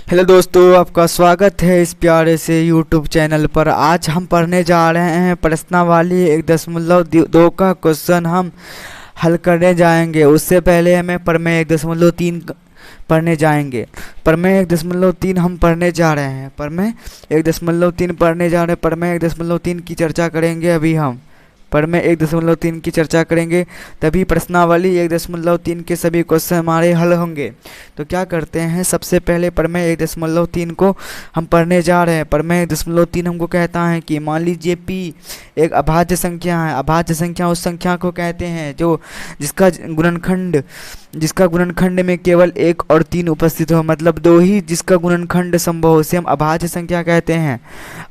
Hello दोस्तों, आपका स्वागत है इस प्यारे से यूट्यूब चैनल पर। आज हम पढ़ने जा रहे हैं प्रश्नावली 1.2 का क्वेश्चन हम हल करने जाएंगे। उससे पहले हमें प्रमेय 1.3 पढ़ने जाएंगे। प्रमेय 1.3 हम पढ़ने जा रहे हैं। प्रमेय 1.3 पढ़ने जा रहे हैं। प्रमेय 1.3 की चर्चा करेंगे अभी हम। प्रमेय 1.3 की चर्चा करेंगे, तभी प्रश्नावली 1.3 के सभी क्वेश्चन हमारे हल होंगे। तो क्या करते हैं, सबसे पहले प्रमेय 1.3 को हम पढ़ने जा रहे हैं। प्रमेय 1.3 हमको कहता है कि मान लीजिए p एक अभाज्य संख्या है। अभाज्य संख्या उस संख्या को कहते हैं जो जिसका गुणनखंड में केवल 1 और 3 उपस्थित हो, मतलब दो ही जिसका गुणनखंड संभव हो, उसे हम अभाज्य संख्या कहते हैं।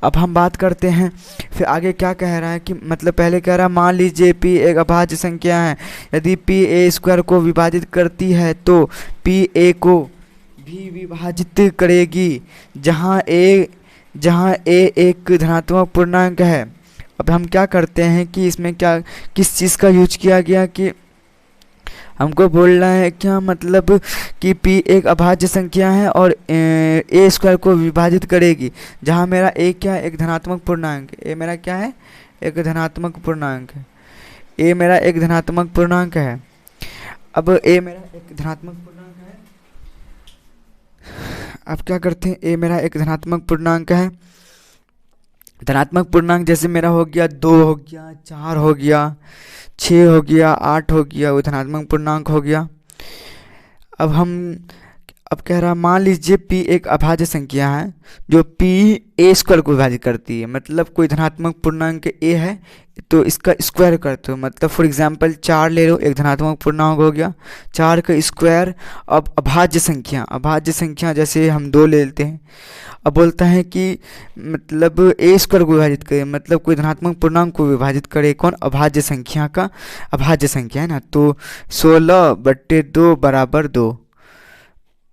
अब हम बात करते हैं फिर आगे क्या कह रहा है कि मतलब पहले कह रहा है मान लीजिए p एक अभाज्य संख्या है। यदि p a² को विभाजित करती है तो p a को भी विभाजित करेगी, जहाँ a एक धनात्मक पूर्णांक है। अब हम क्या करते हैं कि इसमें किस चीज़ का यूज किया गया कि हमको बोलना है क्या, मतलब कि p एक अभाज्य संख्या है और a² को विभाजित करेगी, जहाँ मेरा a क्या है, एक धनात्मक पूर्णांक। a मेरा क्या है, एक धनात्मक पूर्णांक है। a मेरा एक धनात्मक पूर्णांक है। अब a मेरा एक धनात्मक पूर्णांक है। अब क्या करते हैं, a मेरा एक धनात्मक पूर्णांक है। धनात्मक पूर्णांक जैसे मेरा हो गया 2 हो गया, 4 हो गया, 6 हो गया, 8 हो गया, वो धनात्मक पूर्णांक हो गया। अब कह रहा मान लीजिए p एक अभाज्य संख्या है जो p a² को विभाजित करती है, मतलब कोई धनात्मक पूर्णांक a है तो इसका स्क्वायर करते हो, मतलब फॉर एग्जांपल 4 ले लो, एक धनात्मक पूर्णांक हो गया, 4 का स्क्वायर। अब अभाज्य संख्या जैसे हम 2 ले लेते हैं। अब बोलता है कि मतलब a² को विभाजित करे, मतलब कोई धनात्मक पूर्णांक को विभाजित करे, कौन, अभाज्य संख्या है ना। तो 16/2 बराबर 2।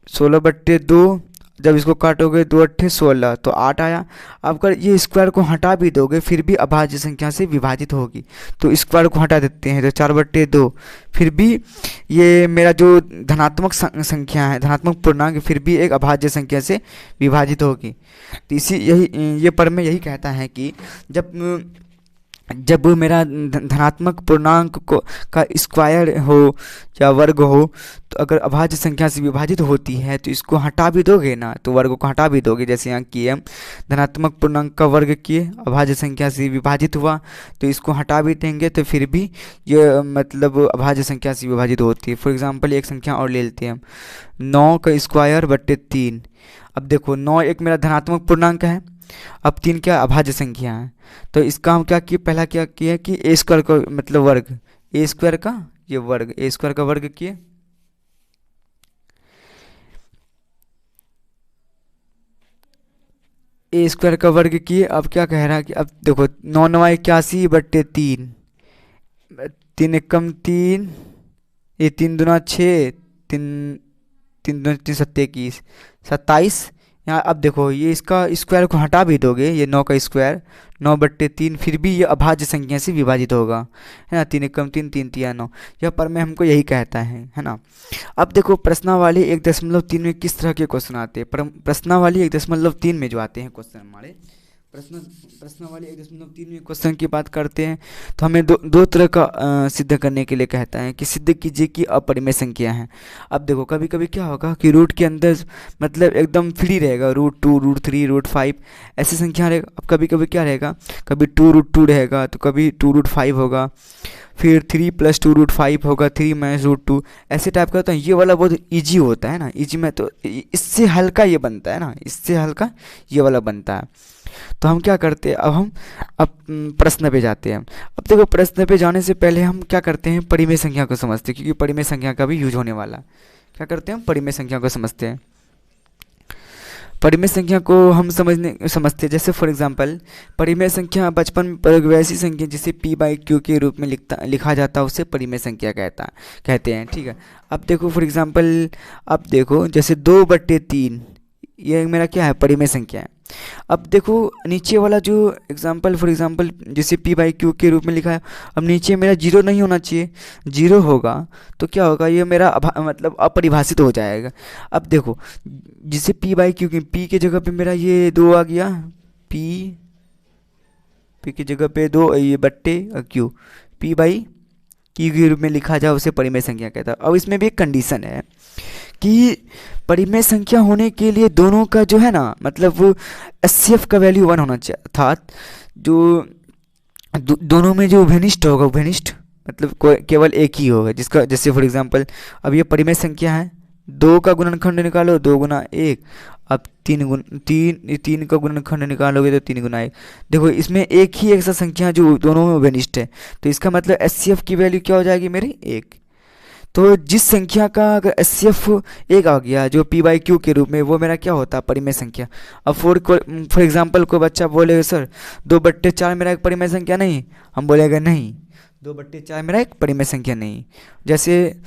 16/2 जब इसको काटोगे 2 अट्ठे 16 तो 8 आया। अब अगर ये स्क्वायर को हटा भी दोगे फिर भी अभाज्य संख्या से विभाजित होगी, तो स्क्वायर को हटा देते हैं तो 4/2, फिर भी ये मेरा जो धनात्मक संख्या है, धनात्मक पूर्णांक, फिर भी एक अभाज्य संख्या से विभाजित होगी। तो ये प्रमेय यही कहता है कि जब मेरा धनात्मक पूर्णांक का स्क्वायर हो या वर्ग हो, तो अगर अभाज्य संख्या से विभाजित होती है तो इसको हटा भी दोगे ना, तो वर्ग को हटा भी दोगे। जैसे यहाँ किए हम, धनात्मक पूर्णांक का वर्ग किए, अभाज्य संख्या से विभाजित हुआ, तो इसको हटा भी देंगे तो फिर भी ये मतलब अभाज्य संख्या से विभाजित होती है। फॉर एग्जाम्पल एक संख्या और ले लेते हैं हम, 9/3। अब देखो 9 एक मेरा धनात्मक पूर्णांक है, अब 3 क्या अभाज्य संख्या है, तो इसका हम क्या किए, पहला क्या किया कि a² का मतलब वर्ग, a² का ये वर्ग, a² का वर्ग किए। a² का वर्ग किए। अब क्या कह रहा है कि अब देखो 9×9 = 81/3, 3 एकम 3, ये 3 दूना 6, 3 दूना 3 7 21, 27। यहाँ अब देखो ये इसका स्क्वायर को हटा भी दोगे, ये 9 का स्क्वायर 9/3, फिर भी ये अभाज्य संख्या से विभाजित होगा, है ना। 3 एकम 3, 3 तिया 9। यह प्रमेय हमको यही कहता है ना। अब देखो प्रश्नावली 1.3 में किस तरह के क्वेश्चन आते हैं। प्रश्नावली 1.3 में जो आते हैं क्वेश्चन हमारे, प्रश्नावली 1.3 में क्वेश्चन की बात करते हैं तो हमें दो तरह का सिद्ध करने के लिए कहता है कि सिद्ध कीजिए कि अपरिमेय संख्या है। अब देखो कभी कभी क्या होगा कि रूट के अंदर मतलब एकदम फ्री रहेगा, √2, √3, √5 ऐसी संख्या रहेगा। अब कभी कभी क्या रहेगा, कभी 2√2 रहेगा तो कभी 2√5 होगा, फिर 3 + 2√5 होगा, 3 - √2 ऐसे टाइप का होता है। ये वाला बहुत ईजी होता है ना, ईजी में तो इससे हल्का ये बनता है ना, इससे हल्का ये वाला बनता है। तो हम क्या करते हैं, अब प्रश्न पे जाते हैं। अब देखो प्रश्न पे जाने से पहले हम क्या करते हैं, परिमेय संख्या को समझते हैं, क्योंकि परिमेय संख्या का भी यूज होने वाला। क्या करते हैं, हम परिमेय संख्या को समझते हैं। परिमेय संख्या को हम समझते हैं जैसे फॉर एग्जांपल परिमेय संख्या बचपन पर वैसी संख्या जिसे p/q के रूप में लिखा जाता है उसे परिमेय संख्या कहते हैं, ठीक है। अब देखो फॉर एग्जांपल, अब देखो जैसे 2/3 ये मेरा क्या है, परिमेय संख्या है। अब देखो नीचे वाला जो एग्जाम्पल, फॉर एग्जाम्पल जैसे पी बाई क्यू के रूप में लिखा है, अब नीचे मेरा जीरो नहीं होना चाहिए, जीरो होगा तो क्या होगा, ये मेरा मतलब अपरिभाषित हो जाएगा। अब देखो जिसे पी बाई क्यू की पी की जगह पे मेरा ये दो आ गया, पी पी की जगह पे दो, ये बट्टे क्यू, पी बाई क्यू के रूप में लिखा जाए उसे परिमेय संख्या कहता है। अब इसमें भी एक कंडीशन है कि परिमेय संख्या होने के लिए दोनों का जो है ना, मतलब एचसीएफ का वैल्यू 1 होना चाहिए, अर्थात जो दोनों में जो उभयनिष्ठ होगा, उभयनिष्ठ मतलब केवल एक ही होगा, जिसका जैसे फॉर एग्जांपल अब ये परिमेय संख्या है, दो का गुणनखंड निकालो, दो गुना एक, अब तीन का गुणनखंड निकालोगे तो तीन गुना एक। देखो इसमें एक ही ऐसा संख्या है जो दोनों में उभयनिष्ठ है, तो इसका मतलब एचसीएफ की वैल्यू क्या हो जाएगी मेरी, एक। तो जिस संख्या का अगर एचसीएफ एक आ गया जो पी बाई क्यू के रूप में, वो मेरा क्या होता है, परिमेय संख्या। अब फॉर एग्जांपल कोई बच्चा बोलेगा सर 2/4 मेरा एक परिमेय संख्या नहीं, हम बोलेगा नहीं 2/4 मेरा एक परिमेय संख्या नहीं। जैसे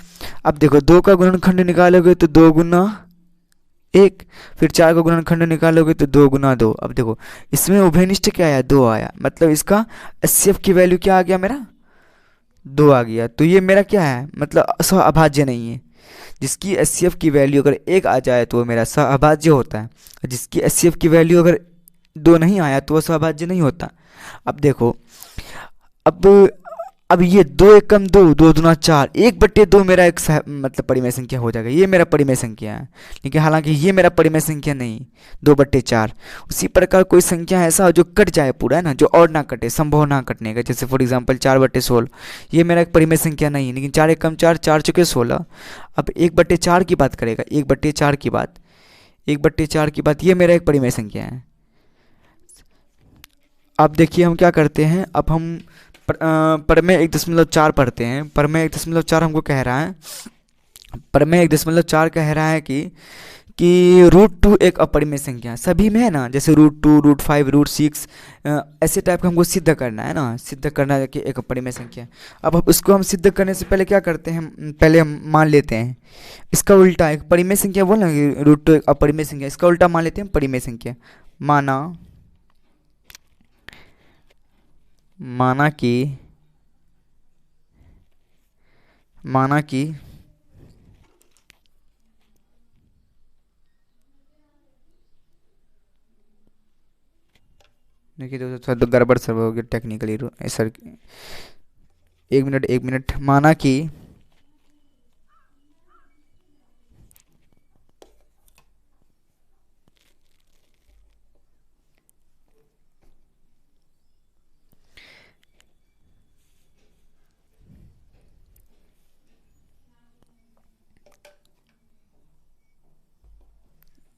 अब देखो दो का गुणनखंड निकालोगे तो दो गुना एक, फिर चार का गुणनखंड निकालोगे तो दो गुना दो। अब देखो इसमें उभयनिष्ठ क्या आया, दो आया, मतलब इसका एचसीएफ की वैल्यू क्या आ गया मेरा, दो आ गया। तो ये मेरा क्या है, मतलब सहअभाज्य नहीं है। जिसकी एचसीएफ की वैल्यू अगर एक आ जाए तो वो मेरा सहअभाज्य होता है, और जिसकी एचसीएफ की वैल्यू अगर दो नहीं आया तो वो सहअभाज्य नहीं होता। अब देखो अब अब ये दो एकम दो, दो दूना चार, 1/2 मेरा एक मतलब परिमेय संख्या हो जाएगा, ये मेरा परिमेय संख्या है। लेकिन हालांकि ये मेरा परिमेय संख्या नहीं, 2/4। उसी प्रकार कोई संख्या ऐसा हो जो कट जाए पूरा, है ना, जो और ना कटे, संभव ना कटने का, जैसे फॉर एग्जांपल 4/16, ये मेरा एक परिमेय संख्या नहीं, लेकिन 4 एकम 4, 4 चुके 16। अब 1/4 की बात करेगा, 1/4 की बात, 1/4 की बात, ये मेरा एक परिमेय संख्या है। अब देखिए हम क्या करते हैं, अब हम परमेय 1.4 पढ़ते हैं। परमेय 1.4 हमको कह रहा है, परमेय 1.4 कह रहा है कि √2 एक अपरिमेय संख्या सभी में है ना, जैसे √2, √5, √6 ऐसे टाइप का हमको सिद्ध करना है ना, सिद्ध करना है कि एक अपरिमेय संख्या। अब उसको हम सिद्ध करने से पहले क्या करते हैं, पहले हम मान लेते हैं इसका उल्टा, एक परिमेय संख्या बोला कि √2 एक अपरिमेय संख्या, इसका उल्टा मान लेते हैं परिमेय संख्या। माना माना कि माना कि देखिए दोस्तों थोड़ा तो गड़बड़ सब हो गया टेक्निकली सर, एक मिनट एक मिनट। माना कि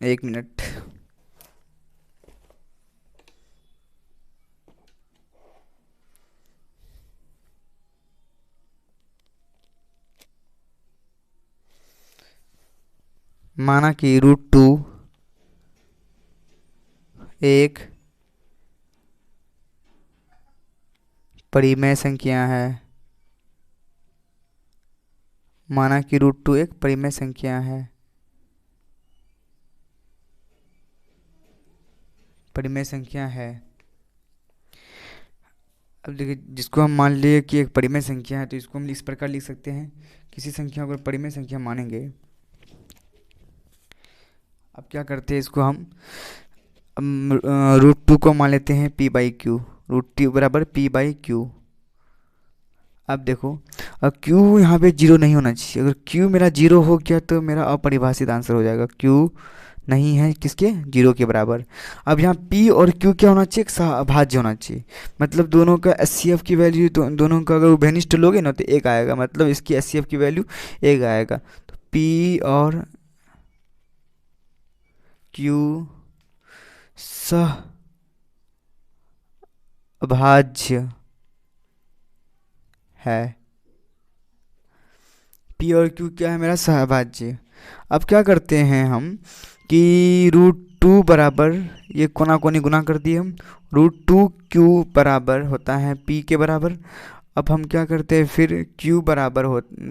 एक मिनट, माना कि √2 एक परिमेय संख्या है, माना कि √2 एक परिमेय संख्या है, परिमेय संख्या है। अब देखिए जिसको हम मान लिए कि एक परिमेय संख्या है, तो इसको हम इस प्रकार लिख सकते हैं, किसी संख्या को अगर परिमेय संख्या मानेंगे, अब क्या करते हैं इसको हम √2 को मान लेते हैं p बाई क्यू, √2 बराबर p बाई क्यू। अब देखो अब q यहाँ पे जीरो नहीं होना चाहिए, अगर q मेरा जीरो हो गया तो मेरा अपरिभाषित आंसर हो जाएगा, q नहीं है किसके, जीरो के बराबर। अब यहाँ p और q क्या होना चाहिए, एक सहअभाज्य होना चाहिए, मतलब दोनों का एचसीएफ की वैल्यू दोनों का अगर उभयनिष्ठ लोगे ना तो एक आएगा, मतलब इसकी एचसीएफ की वैल्यू एक आएगा। तो p और q सहअभाज्य है, p और q क्या है मेरा, सहअभाज्य। अब क्या करते हैं हम कि √2 बराबर, ये कोना कोनी गुना कर दिए हम, √2q बराबर होता है p के बराबर। अब हम क्या करते हैं फिर q बराबर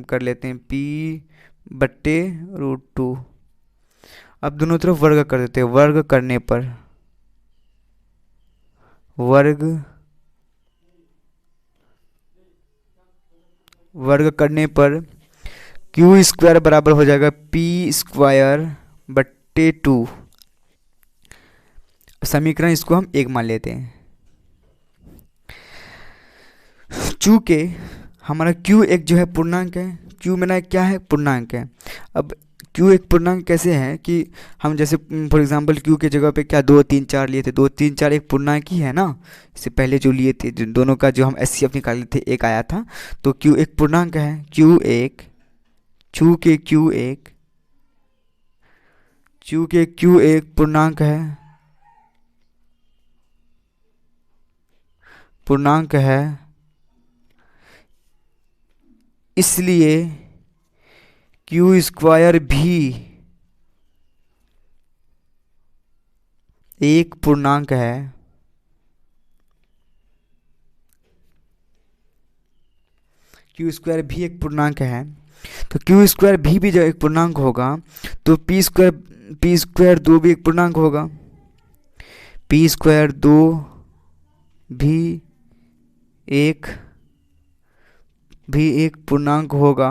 कर लेते हैं p/√2। अब दोनों तरफ वर्ग कर देते हैं। वर्ग वर्ग करने पर क्यू स्क्वायर बराबर हो जाएगा पी स्क्वायर बट्टे 2। समीकरण इसको हम 1 मान लेते हैं। चूंकि हमारा क्यू एक जो है पूर्णांक है, क्यू मेरा क्या है, पूर्णांक है। अब क्यू एक पूर्णांक कैसे है कि हम जैसे फॉर एग्जांपल क्यू के जगह पे क्या 2 3 4 लिए थे, 2 3 4 एक पूर्णांक ही है ना। इससे पहले जो लिए थे दोनों का जो हम एचसीएफ निकाले थे एक आया था, तो क्यू एक पूर्णांक है। क्यू एक पूर्णांक है। इसलिए क्यू स्क्वायर भी एक पूर्णांक है। क्यू स्क्वायर भी एक पूर्णांक है, तो क्यू स्क्वायर भी जब एक पूर्णांक होगा तो पी स्क्वायर 2 भी एक पूर्णांक होगा। पी स्क्वायर 2 भी एक पूर्णांक होगा।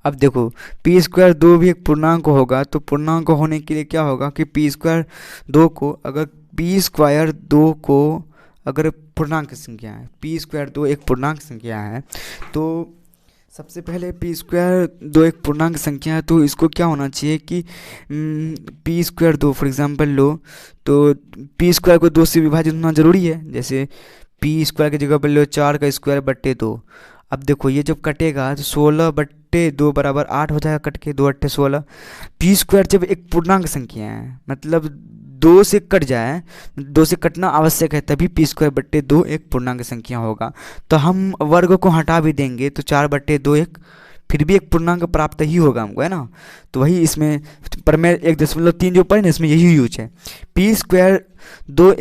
अब देखो पी स्क्वायर 2 भी एक पूर्णांक होगा, तो पूर्णांक होने के लिए क्या होगा कि पी स्क्वायर 2 को अगर पूर्णांक संख्या है, पी स्क्वायर 2 एक पूर्णांक संख्या है, तो सबसे पहले पी स्क्वायर 2 एक पूर्णांक संख्या है, तो इसको क्या होना चाहिए कि पी स्क्वायर 2 फॉर एग्जांपल लो, तो पी स्क्वायर को 2 से विभाजित होना जरूरी है। जैसे पी स्क्वायर की जगह पर लो 4 का स्क्वायर बट्टे 2। अब देखो ये जब कटेगा तो 16 बट्टे 2 बराबर 8 हो जाएगा, कट के 2 अट्ठे 16। पी स्क्वायर जब एक पूर्णांक संख्या है, मतलब 2 से कट जाए, 2 से कटना आवश्यक है, तभी पी स्क्वायर बट्टे 2 एक पूर्णांक संख्या होगा। तो हम वर्ग को हटा भी देंगे तो 4 बट्टे 2 एक फिर भी एक पूर्णांक प्राप्त ही होगा हमको, है ना। तो वही इसमें प्रमेय 1.3 जो पढ़े ना, इसमें यही यूज है। पी स्क्वायर 2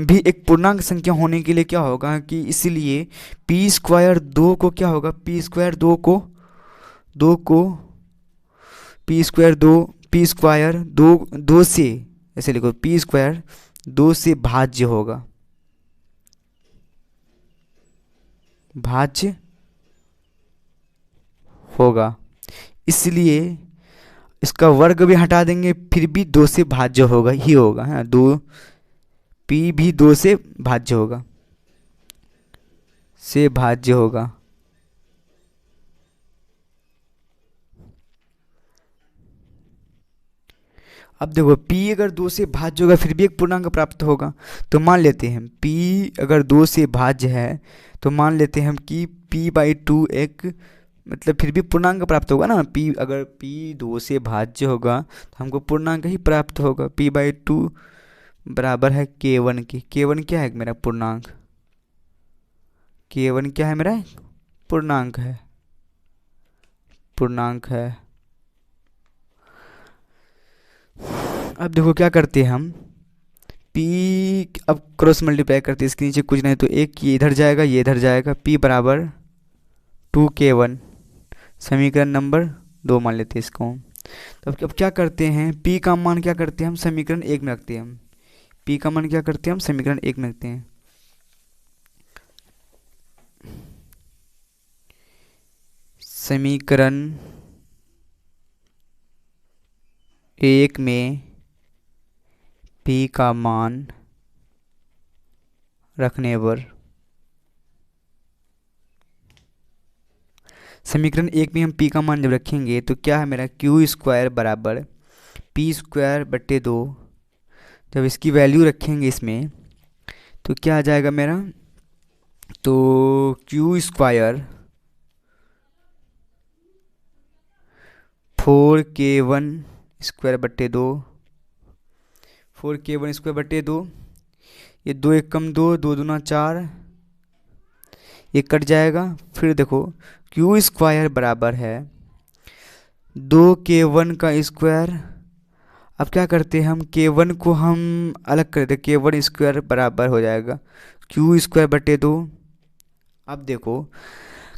भी एक पूर्णांक संख्या होने के लिए क्या होगा कि इसलिए पी स्क्वायर 2 को क्या होगा, पी स्क्वायर 2 से ऐसे लिखो, पी स्क्वायर 2 से भाज्य होगा। इसलिए इसका वर्ग भी हटा देंगे फिर भी 2 से भाज्य होगा ही होगा, है 2, पी भी 2 से भाज्य होगा। अब देखो p अगर 2 से भाज्य होगा फिर भी एक पूर्णांक प्राप्त होगा, तो मान लेते हैं p अगर 2 से भाज्य है, तो मान लेते हैं हम कि p/2 एक मतलब फिर भी पूर्णांक प्राप्त होगा ना। अगर p 2 से भाज्य होगा तो हमको पूर्णांक ही प्राप्त होगा। p/2 बराबर है k1 की। k1 क्या है मेरा, पूर्णांक। k1 क्या है मेरा, पूर्णांक है। अब देखो क्या करते हैं हम, p अब क्रॉस मल्टीप्लाई करते हैं, इसके नीचे कुछ नहीं तो एक ये इधर जाएगा, ये इधर जाएगा। p बराबर 2k1, समीकरण नंबर 2 मान लेते हैं इसको। तो अब क्या करते हैं, p का मान क्या करते हैं हम, समीकरण 1 में रखते हैं। हम p का मान क्या करते हैं, हम समीकरण 1 में रखते हैं। समीकरण 1 में p का मान रखने पर, समीकरण 1 में हम p का मान जब रखेंगे तो क्या है मेरा, क्यू स्क्वायर बराबर पी स्क्वायर बट्टे 2। जब इसकी वैल्यू रखेंगे इसमें तो क्या आ जाएगा मेरा, तो क्यू स्क्वायर 4k1 स्क्वायर बट्टे 2, 4k1 स्क्वायर बट्टे 2, ये 2 एक कम 2, 2 दूना 4, ये कट जाएगा। फिर देखो क्यू स्क्वायर बराबर है 2k1 का स्क्वायर। अब क्या करते हैं हम, k1 को हम अलग कर दें, k1 स्क्वायर बराबर हो जाएगा क्यू स्क्वायर बटे 2। अब देखो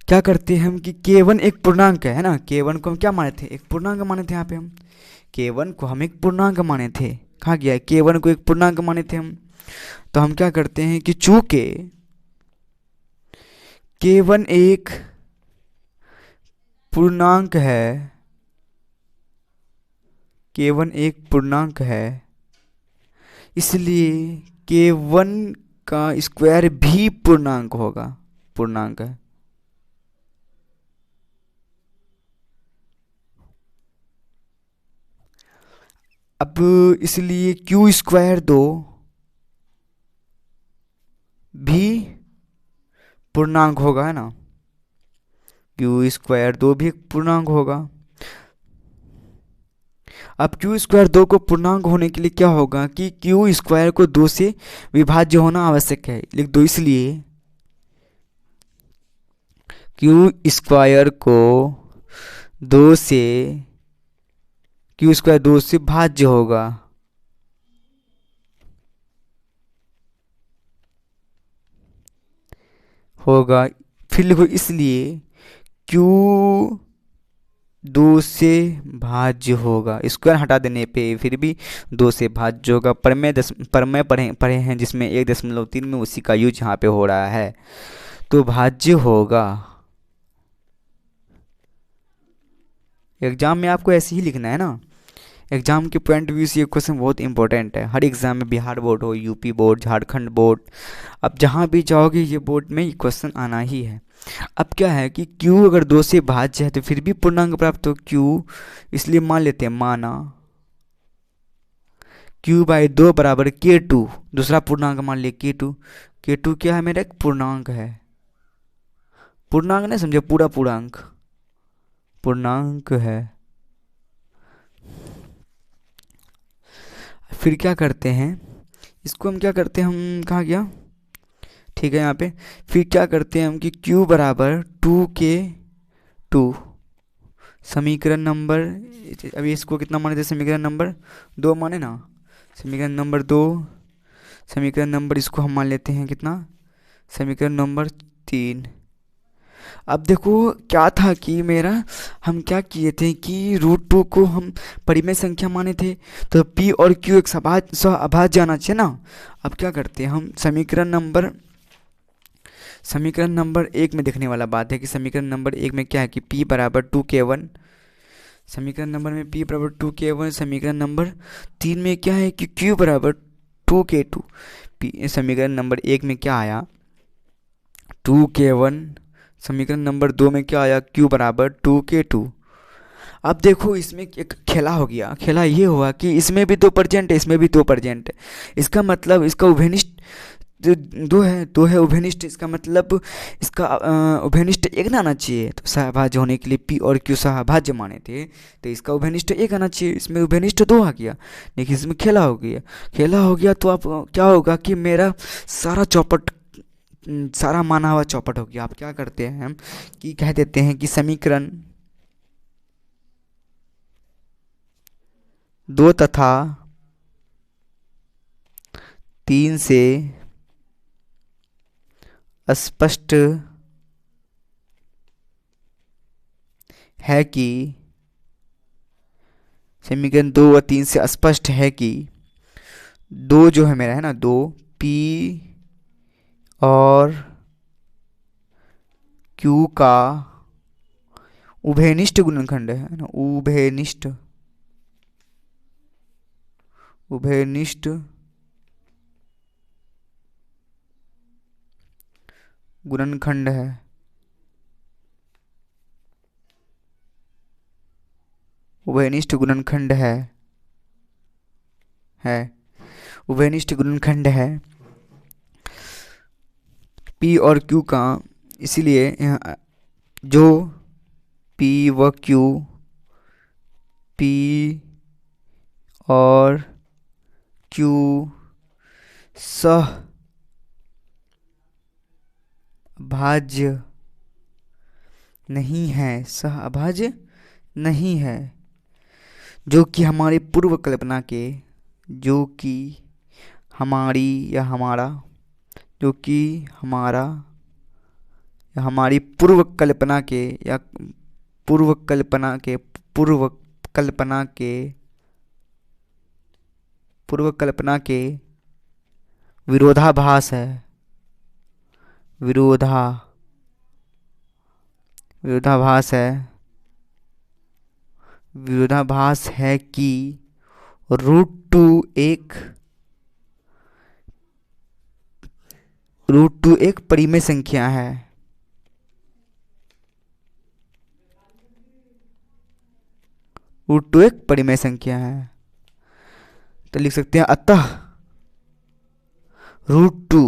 क्या करते हैं हम कि k1 एक पूर्णांक है ना, k1 को हम क्या माने थे, एक पूर्णांक माने थे। यहाँ पे हम k1 को हम एक पूर्णांक माने थे। कहाँ गया है, k1 को एक पूर्णांक माने थे हम। तो हम क्या करते हैं कि चूंकि k1 एक पूर्णांक है, k1 एक पूर्णांक है, इसलिए k1 का स्क्वायर भी पूर्णांक होगा, पूर्णांक है। अब इसलिए क्यू स्क्वायर 2 भी पूर्णांक होगा, है ना, क्यू स्क्वायर 2 भी एक पूर्णांक होगा। अब क्यू स्क्वायर 2 को पूर्णांक होने के लिए क्या होगा कि क्यू स्क्वायर को 2 से विभाज्य होना आवश्यक है, लिख दो। इसलिए क्यू स्क्वायर को 2 से, क्यू स्क्वायर 2 से भाज्य होगा। होगा फिर लिखो, इसलिए क्यू 2 से भाज्य होगा। स्क्वायर हटा देने पे फिर भी 2 से भाज्य होगा। परमेय पढ़े हैं जिसमें 1.3 में उसी का यूज यहाँ पे हो रहा है, तो भाज्य होगा। एग्जाम में आपको ऐसे ही लिखना है ना, एग्जाम के पॉइंट व्यू से ये क्वेश्चन बहुत इंपॉर्टेंट है। हर एग्जाम में, बिहार बोर्ड हो, यूपी बोर्ड, झारखंड बोर्ड, अब जहाँ भी जाओगे ये बोर्ड में ये क्वेश्चन आना ही है। अब क्या है कि q अगर 2 से भाज्य है तो फिर भी पूर्णांक प्राप्त हो q, इसलिए मान लेते हैं, माना q/2 बराबर k2, दूसरा पूर्णांक मान लिया k2। k2 क्या है, मेरा एक पूर्णांक है, पूर्णांक नहीं समझे, पूरा पूर्णांक, पूर्णांक है। फिर क्या करते हैं, इसको हम क्या करते हैं, हम कहाँ गया, ठीक है यहाँ पे। फिर क्या करते हैं हम कि q बराबर 2k2, समीकरण नंबर, अभी इसको कितना माने थे, समीकरण नंबर 2 माने ना, समीकरण नंबर 2, समीकरण नंबर इसको हम मान लेते हैं कितना, समीकरण नंबर 3। अब देखो क्या था कि मेरा, हम क्या किए थे कि √2 को हम परिमेय संख्या माने थे, तो p और q एक अभाज्य आना चाहिए ना। अब क्या करते हैं हम, समीकरण नंबर 1 में देखने वाला बात है कि समीकरण नंबर 1 में क्या है कि p बराबर 2k1, समीकरण नंबर में p बराबर 2k1, समीकरण नंबर 3 में क्या है कि q बराबर 2k2। समीकरण नंबर 1 में क्या आया, 2k1, समीकरण नंबर 2 में क्या आया, q बराबर 2k2। अब देखो इसमें एक खेला हो गया, खेला ये हुआ कि इसमें भी 2 प्रेजेंट है, इसमें भी 2 प्रेजेंट है, इसका मतलब इसका उभयनिष्ठ जो 2 है उभयनिष्ठ, इसका मतलब इसका उभयनिष्ठ 1 ना आना चाहिए। तो सहभाज्य होने के लिए p और q सहभाज्य माने थे, तो इसका उभयनिष्ठ 1 आना चाहिए, इसमें उभयनिष्ठ 2 आ गया, लेकिन इसमें खेला हो गया, खेला हो गया। तो अब क्या होगा कि मेरा सारा चौपट, सारा माना हुआ चौपट हो गया। आप क्या करते हैं हम कि कह देते हैं कि समीकरण 2 तथा 3 से स्पष्ट है कि, समीकरण 2 और 3 से स्पष्ट है कि 2 जो है मेरा, है ना, 2 p और q का उभयनिष्ठ गुणनखंड है ना, उभयनिष्ठ गुणनखंड है। उभयनिष्ठ गुणनखंड है उभयनिष्ठ गुणनखंड है p और q का, इसीलिए यहाँ जो p व q, p और q सहअभाज्य नहीं है, सहअभाज्य नहीं है, जो कि हमारी पूर्व कल्पना के, जो कि हमारी या हमारा जो कि हमारा या हमारी पूर्व कल्पना के या पूर्व कल्पना के पूर्व कल्पना के पूर्व कल्पना के विरोधाभास है। विरोधा विरोधाभास है। विरोधाभास है कि रूट टू एक परिमेय संख्या है। रूट टू एक परिमेय संख्या है। तो लिख सकते हैं अतः रूट टू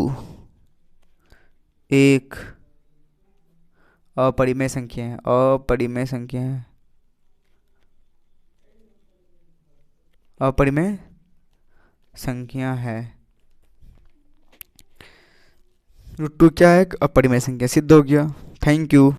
एक अपरिमेय संख्या है। अपरिमेय संख्या है। अपरिमेय संख्या है। रूट टू क्या है? एक अपरिमेय संख्या। सिद्ध हो गया। Thank you.